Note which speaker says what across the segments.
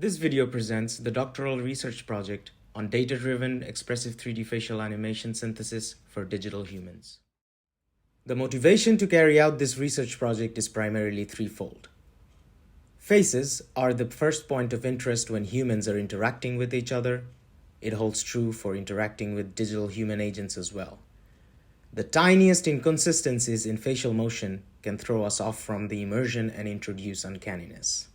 Speaker 1: This video presents the doctoral research project on data-driven expressive 3D facial animation synthesis for digital humans. The motivation to carry out this research project is primarily threefold. Faces are the first point of interest when humans are interacting with each other. It holds true for interacting with digital human agents as well. The tiniest inconsistencies in facial motion can throw us off from the immersion and introduce uncanniness.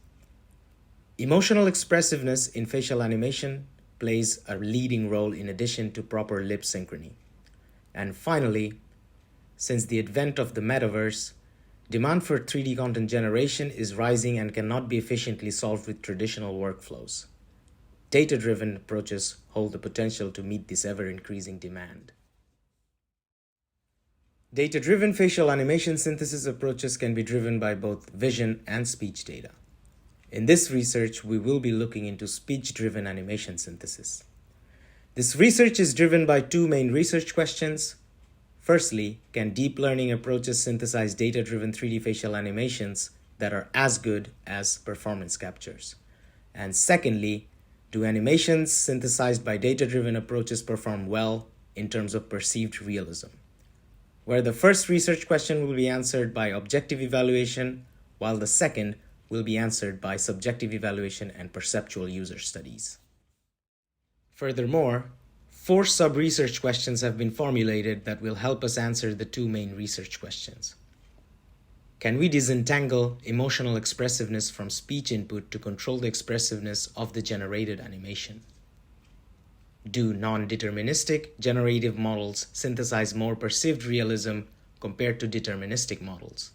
Speaker 1: Emotional expressiveness in facial animation plays a leading role in addition to proper lip synchrony. And finally, since the advent of the metaverse, demand for 3D content generation is rising and cannot be efficiently solved with traditional workflows. Data-driven approaches hold the potential to meet this ever-increasing demand. Data-driven facial animation synthesis approaches can be driven by both vision and speech data. In this research, we will be looking into speech-driven animation synthesis. This research is driven by two main research questions. Firstly, can deep learning approaches synthesize data-driven 3D facial animations that are as good as performance captures? And secondly, do animations synthesized by data-driven approaches perform well in terms of perceived realism? Where the first research question will be answered by objective evaluation, while the second will be answered by subjective evaluation and perceptual user studies. Furthermore, 4 sub-research questions have been formulated that will help us answer the two main research questions. Can we disentangle emotional expressiveness from speech input to control the expressiveness of the generated animation? Do non-deterministic generative models synthesize more perceived realism compared to deterministic models?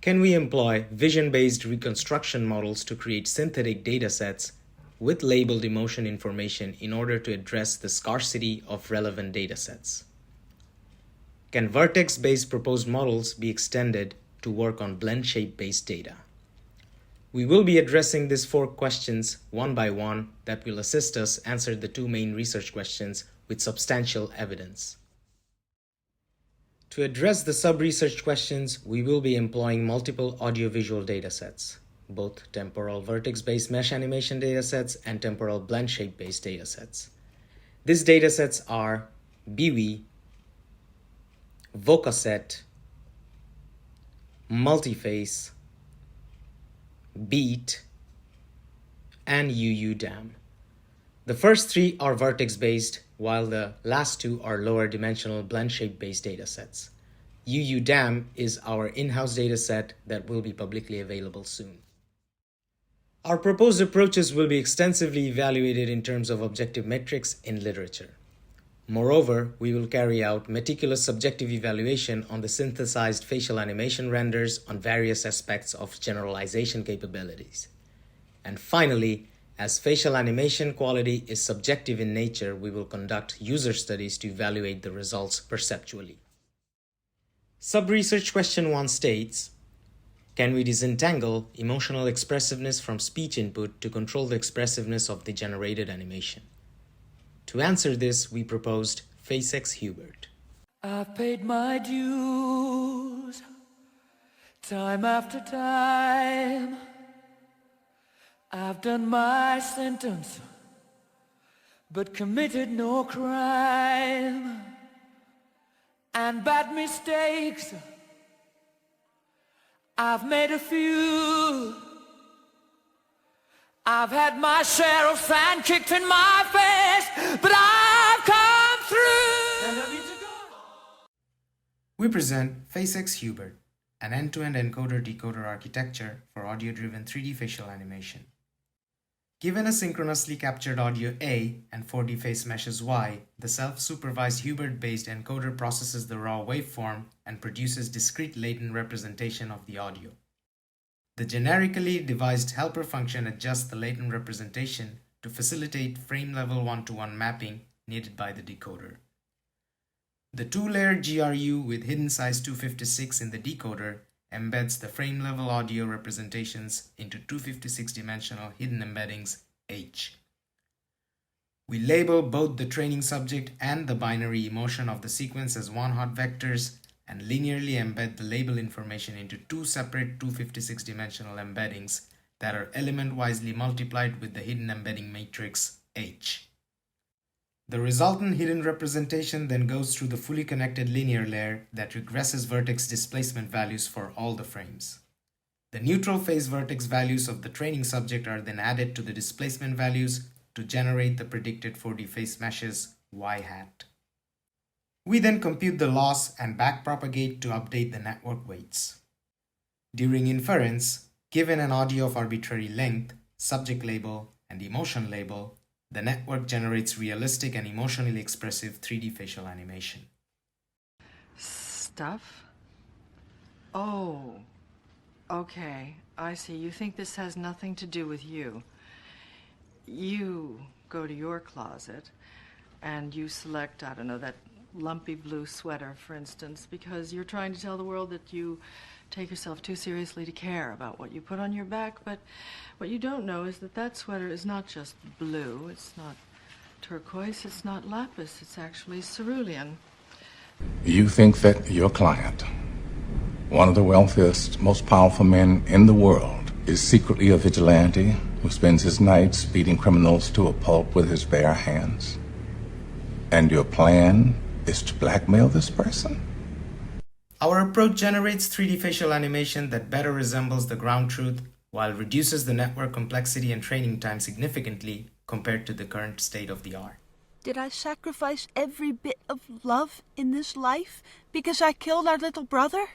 Speaker 1: Can we employ vision-based reconstruction models to create synthetic datasets with labeled emotion information in order to address the scarcity of relevant datasets? Can vertex-based proposed models be extended to work on blend shape-based data? We will be addressing these 4 questions one by one that will assist us answer the two main research questions with substantial evidence. To address the sub-research questions, we will be employing multiple audiovisual datasets, both temporal vertex-based mesh animation datasets and temporal blend shape-based datasets. These datasets are BWI, Vocaset, Multiface, Beat, and UUDAM. The first 3 are vertex-based, while the last 2 are lower dimensional blend shape-based datasets. UUDAM is our in-house dataset that will be publicly available soon. Our proposed approaches will be extensively evaluated in terms of objective metrics in literature. Moreover, we will carry out meticulous subjective evaluation on the synthesized facial animation renders on various aspects of generalization capabilities. And finally, as facial animation quality is subjective in nature, we will conduct user studies to evaluate the results perceptually. Sub-research question 1 states, can we disentangle emotional expressiveness from speech input to control the expressiveness of the generated animation? To answer this, we proposed FaceX-Hubert.
Speaker 2: I've paid my dues time after time. I've done my sentence, but committed no crime. And bad mistakes, I've made a few. I've had my share of sand kicked in my face, but I've come through.
Speaker 1: We present FaceX-Hubert, an end-to-end encoder-decoder architecture for audio-driven 3D facial animation. Given a synchronously captured audio A and 4D face meshes Y, the self-supervised Hubert-based encoder processes the raw waveform and produces discrete latent representation of the audio. The generically devised helper function adjusts the latent representation to facilitate frame-level one-to-one mapping needed by the decoder. The 2-layer GRU with hidden size 256 in the decoder embeds the frame-level audio representations into 256-dimensional hidden embeddings H. We label both the training subject and the binary emotion of the sequence as one-hot vectors and linearly embed the label information into 2 separate 256-dimensional embeddings that are element-wisely multiplied with the hidden embedding matrix H. The resultant hidden representation then goes through the fully connected linear layer that regresses vertex displacement values for all the frames. The neutral phase vertex values of the training subject are then added to the displacement values to generate the predicted 4D phase meshes y hat. We then compute the loss and backpropagate to update the network weights. During inference, given an audio of arbitrary length, subject label, and emotion label, the network generates realistic and emotionally expressive 3D facial animation.
Speaker 3: Stuff? Oh, okay, I see. You think this has nothing to do with you. You go to your closet and you select, I don't know, that lumpy blue sweater, for instance, because you're trying to tell the world that you take yourself too seriously to care about what you put on your back, but what you don't know is that that sweater is not just blue, it's not turquoise, it's not lapis, it's actually cerulean.
Speaker 4: You think that your client, one of the wealthiest, most powerful men in the world, is secretly a vigilante who spends his nights beating criminals to a pulp with his bare hands? And your plan is to blackmail this person?
Speaker 1: Our approach generates 3D facial animation that better resembles the ground truth while reduces the network complexity and training time significantly compared to the current state of the art.
Speaker 5: Did I sacrifice every bit of love in this life because I killed our little brother?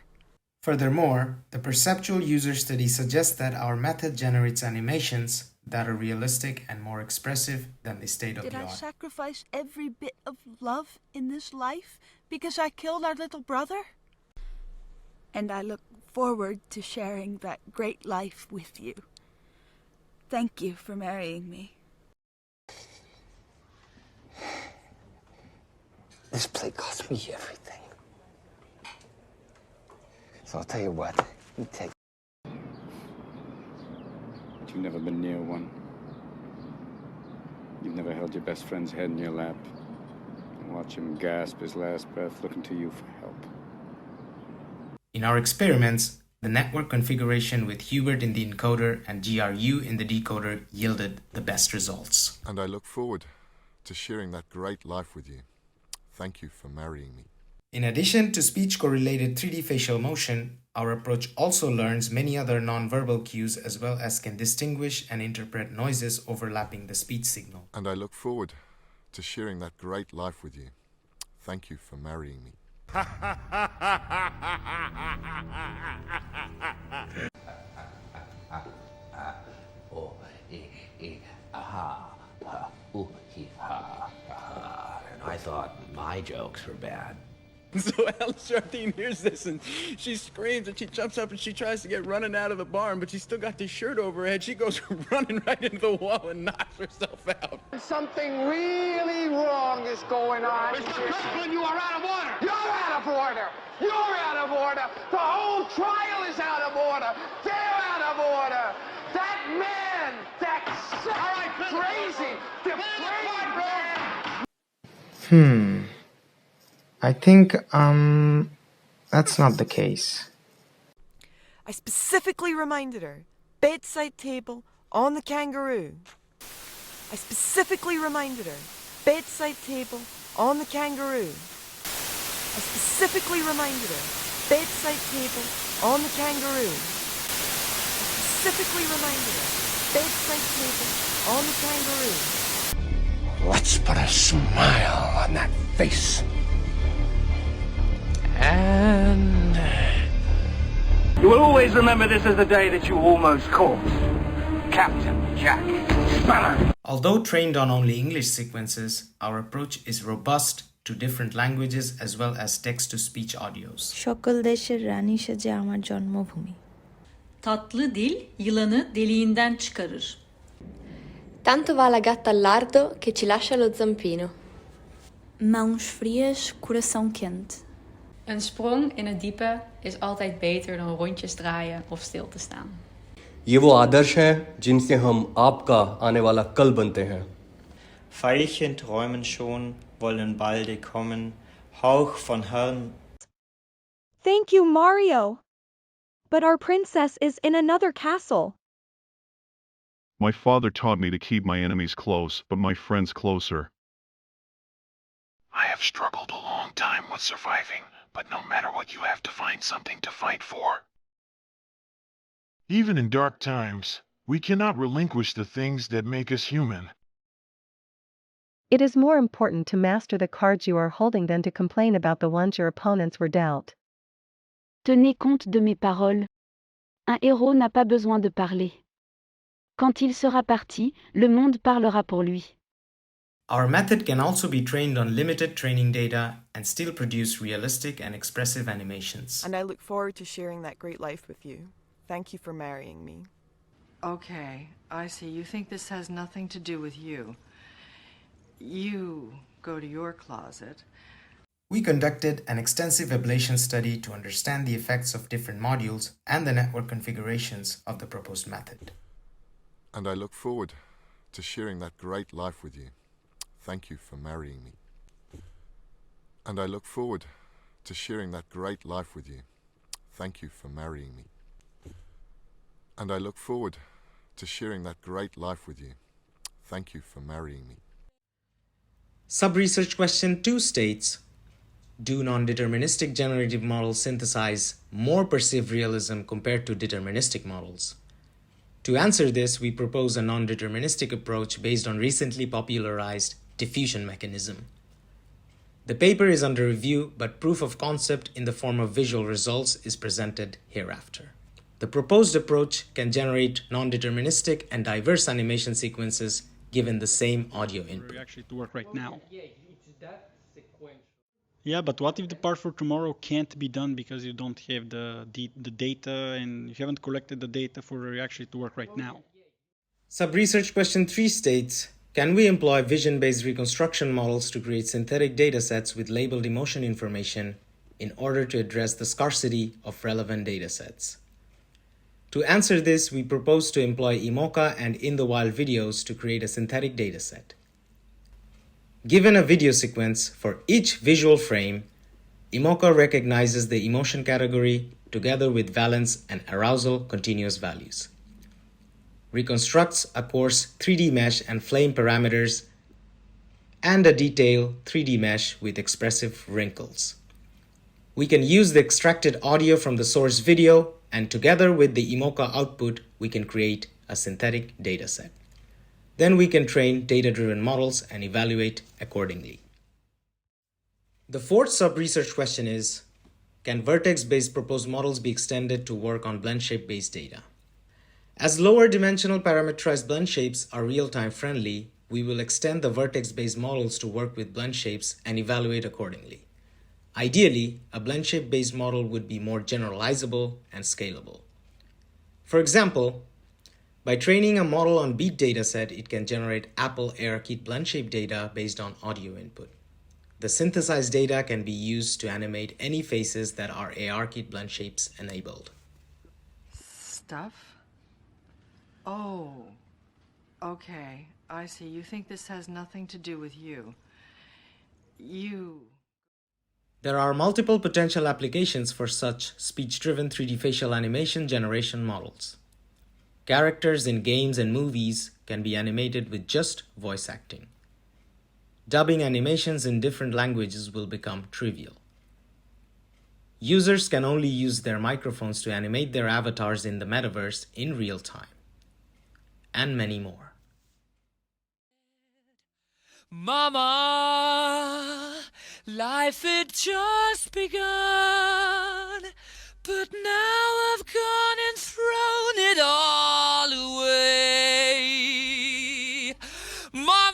Speaker 1: Furthermore, the perceptual user study suggests that our method generates animations that are realistic and more expressive than the state of the art.
Speaker 5: Did I sacrifice every bit of love in this life because I killed our little brother? And I look forward to sharing that great life with you. Thank you for marrying me.
Speaker 6: This play cost me everything. So I'll tell you what, you take.
Speaker 7: But you've never been near one. You've never held your best friend's head in your lap and watch him gasp his last breath looking to you for help.
Speaker 1: In our experiments, the network configuration with Hubert in the encoder and GRU in the decoder yielded the best results.
Speaker 8: And I look forward to sharing that great life with you. Thank you for marrying me.
Speaker 1: In addition to speech-correlated 3D facial motion, our approach also learns many other nonverbal cues as well as can distinguish and interpret noises overlapping the speech signal.
Speaker 8: And I look forward to sharing that great life with you. Thank you for marrying me.
Speaker 6: And I thought my jokes were bad.
Speaker 9: So Ellen Sharpteen hears this and she screams and she jumps up and she tries to get running out of the barn, but she's still got this shirt over her head. She goes running right into the wall and knocks herself out.
Speaker 2: Something really wrong is going on.
Speaker 10: Mr. Kirkland, you are out of order.
Speaker 2: You're out of order. You're out of order. The whole trial is out of order. They're out of order. That man, that's crazy. The crazy man.
Speaker 1: I think, that's not the case.
Speaker 11: I specifically reminded her, bedside table on the kangaroo. I specifically reminded her, bedside table on the kangaroo. I specifically reminded her, bedside table on the kangaroo. I specifically reminded her, bedside table on the kangaroo.
Speaker 6: Let's put a smile on that face.
Speaker 2: And you will always remember this as the day that you almost caught Captain Jack Sparrow.
Speaker 1: Although trained on only English sequences, our approach is robust to different languages as well as text-to-speech audios.
Speaker 12: সকল দেশের রানী সেজে আমার জন্মভূমি.
Speaker 13: Tatlı dil yılanı deliğinden çıkarır.
Speaker 14: Tanto va la gatta al lardo che ci lascia lo zampino.
Speaker 12: Mãos frias, coração quente.
Speaker 13: Een sprong in het diepe is altijd beter dan rondjes draaien of stil te staan.
Speaker 15: ये वो आदर्श हैं जिनसे हम आपका आने वाला कल बनते हैं.
Speaker 16: Veilchen träumen schon, wollen balde kommen, Hauch von Herrn.
Speaker 17: Thank you, Mario. But our princess is in another castle. My father taught me to keep my enemies close, but my friends closer. I have struggled a long time with surviving, but no matter what, you have to find something to fight for. Even in dark times, we cannot relinquish the things that make us human.
Speaker 18: It is more important to master the cards you are holding than to complain about the ones your opponents were dealt.
Speaker 19: Tenez compte de mes paroles. Un héros n'a pas besoin de parler. Quand il sera parti, le monde parlera pour lui.
Speaker 1: Our method can also be trained on limited training data and still produce realistic and expressive animations.
Speaker 11: And I look forward to sharing that great life with you. Thank you for marrying me.
Speaker 3: Okay, I see. You think this has nothing to do with you. You go to your closet.
Speaker 1: We conducted an extensive ablation study to understand the effects of different modules and the network configurations of the proposed method.
Speaker 8: And I look forward to sharing that great life with you. Thank you for marrying me. And I look forward to sharing that great life with you. Thank you for marrying me. And I look forward to sharing that great life with you. Thank you for marrying me.
Speaker 1: Sub-research question 2 states, do non-deterministic generative models synthesize more perceived realism compared to deterministic models? To answer this, we propose a non-deterministic approach based on recently popularized diffusion mechanism. The paper is under review, but proof of concept in the form of visual results is presented hereafter. The proposed approach can generate non-deterministic and diverse animation sequences given the same audio input.
Speaker 20: Actually to work right now. Yeah, but what if the part for tomorrow can't be done because you don't have the data and you haven't collected the data for actually to work right now?
Speaker 1: Sub-research question 3 states, can we employ vision-based reconstruction models to create synthetic datasets with labeled emotion information in order to address the scarcity of relevant datasets? To answer this, we propose to employ IMOCA and in-the-wild videos to create a synthetic dataset. Given a video sequence for each visual frame, IMOCA recognizes the emotion category together with valence and arousal continuous values, reconstructs a coarse 3D mesh and flame parameters, and a detailed 3D mesh with expressive wrinkles. We can use the extracted audio from the source video, and together with the IMOCA output, we can create a synthetic dataset. Then we can train data-driven models and evaluate accordingly. The fourth sub-research question is, can vertex-based proposed models be extended to work on blend shape-based data? As lower dimensional parameterized blend shapes are real-time friendly, we will extend the vertex-based models to work with blend shapes and evaluate accordingly. Ideally, a blend shape-based model would be more generalizable and scalable. For example, by training a model on beat dataset, it can generate Apple ARKit blend shape data based on audio input. The synthesized data can be used to animate any faces that are ARKit blend shapes enabled.
Speaker 3: Stuff? Oh, okay, I see. You think this has nothing to do with you.
Speaker 1: There are multiple potential applications for such speech-driven 3D facial animation generation models. Characters in games and movies can be animated with just voice acting. Dubbing animations in different languages will become trivial. Users can only use their microphones to animate their avatars in the metaverse in real time. And many more.
Speaker 21: Mama, life had just begun, but now I've gone and thrown it all away. Mama,